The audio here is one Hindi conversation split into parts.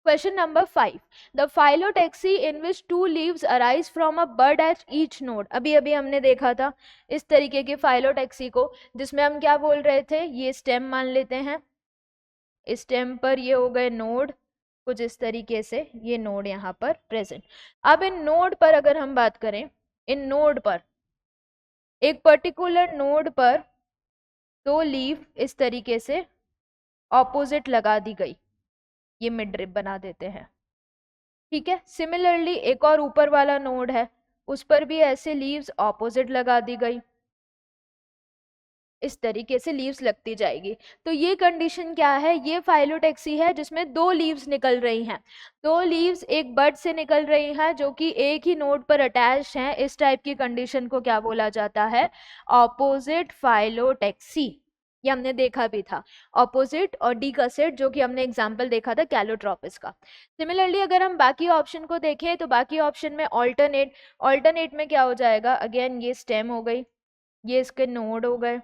Question number 5. The phyllotaxy in which two leaves arise from a bud at each node. अभी अभी हमने देखा था इस तरीके के phyllotaxy को, जिसमें हम क्या बोल रहे थे, ये स्टेम मान लेते हैं, इस स्टेम पर ये हो गए नोड, कुछ इस तरीके से ये नोड यहाँ पर प्रेजेंट। अब इन नोड पर अगर हम बात करें, इन नोड पर, एक पर्टिकुलर नोड पर दो लीफ इस तरीके से ऑपोजिट लगा दी गई, ये मिड रिब बना देते हैं, ठीक है। सिमिलरली एक और ऊपर वाला नोड है, उस पर भी ऐसे लीव्स ऑपोजिट लगा दी गई, इस तरीके से लीव्स लगती जाएगी। तो ये कंडीशन क्या है, ये फाइलोटैक्सी है जिसमें दो लीव्स निकल रही हैं, दो लीव्स एक बड से निकल रही हैं जो कि एक ही नोड पर अटैच हैं। इस टाइप की कंडीशन को क्या बोला जाता है, ऑपोजिट फाइलोटैक्सी। ये हमने देखा भी था, ऑपोजिट और डी का सेट, जो कि हमने एग्जांपल देखा था कैलोट्रोपिस का। सिमिलरली अगर हम बाकी ऑप्शन को देखें तो बाकी ऑप्शन में ऑल्टरनेट, ऑल्टरनेट में क्या हो जाएगा, अगेन ये स्टेम हो गई, ये इसके नोड हो गए।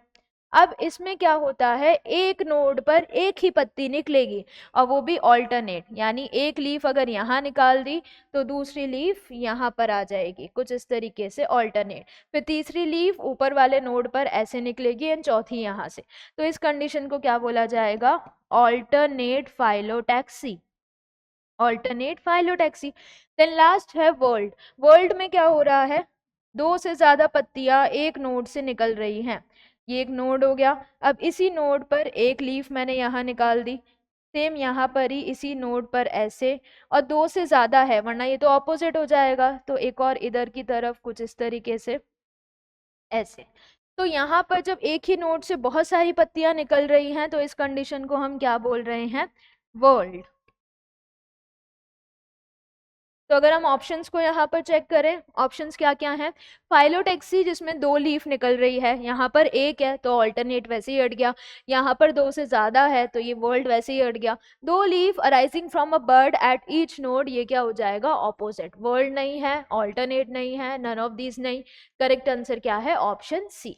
अब इसमें क्या होता है, एक नोड पर एक ही पत्ती निकलेगी और वो भी ऑल्टरनेट, यानी एक लीफ अगर यहाँ निकाल दी तो दूसरी लीफ यहाँ पर आ जाएगी, कुछ इस तरीके से ऑल्टरनेट। फिर तीसरी लीफ ऊपर वाले नोड पर ऐसे निकलेगी एंड चौथी यहाँ से। तो इस कंडीशन को क्या बोला जाएगा, alternate phyllotaxy, alternate phyllotaxy. Then last है वर्ल्ड। वर्ल्ड में क्या हो रहा है, दो से ज्यादा पत्तियां एक नोड से निकल रही हैं, ये एक नोड हो गया। अब इसी नोड पर एक लीफ मैंने यहाँ निकाल दी, सेम यहाँ पर ही इसी नोड पर ऐसे, और दो से ज्यादा है वरना ये तो ऑपोजिट हो जाएगा, तो एक और इधर की तरफ कुछ इस तरीके से ऐसे। तो यहाँ पर जब एक ही नोड से बहुत सारी पत्तियां निकल रही हैं तो इस कंडीशन को हम क्या बोल रहे हैं, वर्ल्ड। तो अगर हम ऑप्शंस को यहाँ पर चेक करें, ऑप्शंस क्या क्या हैं, फाइलोटैक्सी जिसमें दो लीफ निकल रही है, यहाँ पर एक है तो ऑल्टरनेट वैसे ही हट गया, यहाँ पर दो से ज्यादा है तो ये वर्ल्ड वैसे ही हट गया। दो leaf arising from a bird at each node, ये क्या हो जाएगा, ऑपोजिट। वर्ल्ड नहीं है, ऑल्टरनेट नहीं है, नन ऑफ दीज नहीं, करेक्ट आंसर क्या है, ऑप्शन सी।